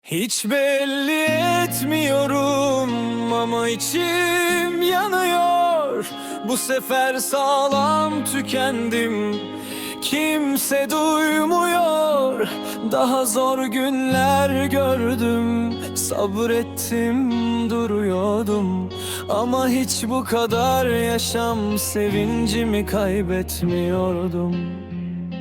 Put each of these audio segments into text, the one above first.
Hiç belli etmiyorum ama içim yanıyor. Bu sefer sağlam tükendim, kimse duymuyor. Daha zor günler gördüm, sabrettim duruyordum. Ama hiç bu kadar yaşam sevincimi kaybetmiyordum.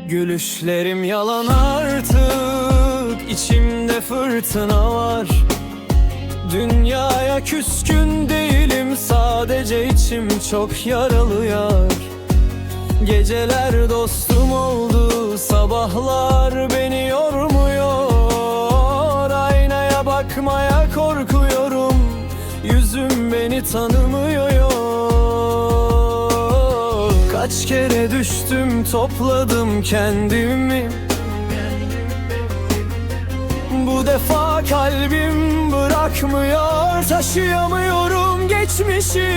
Gülüşlerim yalan artık, içimde fırtına var. Dünyaya küskün değilim, sadece içim çok yaralı yar. Geceler dostum oldu, sabahlar beni yormuyor. Aynaya bakmaya korkuyorum, yüzüm beni tanımıyor. Kaç kere düştüm, topladım kendimi. Bu defa kalbim bırakmıyor, taşıyamıyorum geçmişi.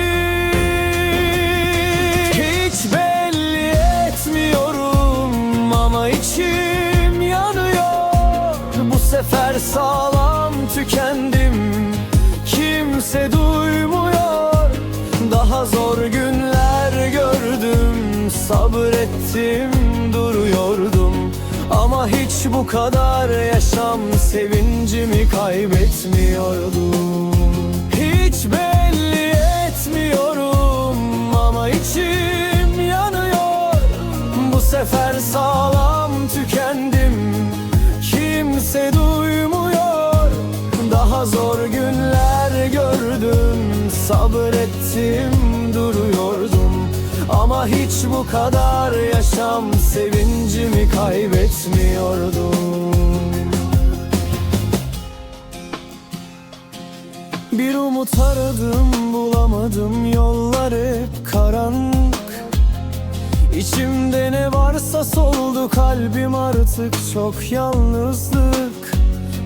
Hiç belli etmiyorum ama içim yanıyor. Bu sefer sağlam tükendim, kimse duymuyor. Daha zor günler gördüm, sabrettim duruyordum. Ama hiç bu kadar yaşam sevincimi kaybetmiyordum. Hiç belli etmiyorum ama içim yanıyor. Bu sefer sağlam tükendim, kimse duymuyor. Daha zor günler gördüm, sabrettim duruyordum. Ama hiç bu kadar yaşam sevincimi kaybetmiyordum. Bir umut aradım, bulamadım, yollar hep karanlık. İçimde ne varsa soldu, kalbim artık çok yalnızlık.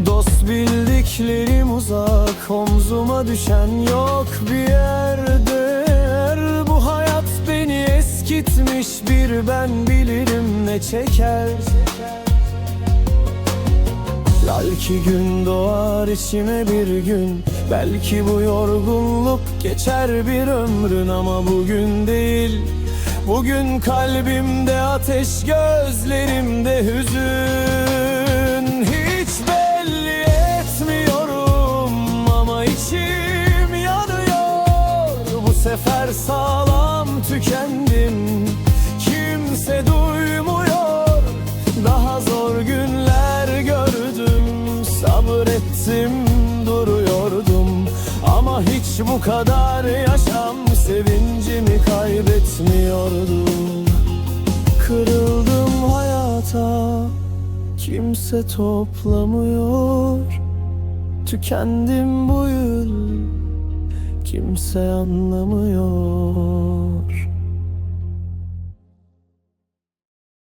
Dost bildiklerim uzak, omzuma düşen yok bir yerde. Bu hayat beni eskitmiş, bir ben bilirim ne çeker. Belki gün doğar içime bir gün, belki bu yorgunluk geçer bir ömrün. Ama bugün değil, bugün kalbimde ateş, gözlerimde hüzün. Hiç belli etmiyorum ama içim yanıyor. Bu sefer sağlam tükendim, kimse duymuyor. Daha zor günler gördüm, sabrettim duruyordum. Ama hiç bu kadar yaşam sevincimi kaybetmiyordum. Kırıldım hayata, kimse toplamıyor. Tükendim bu yıl, kimse anlamıyor.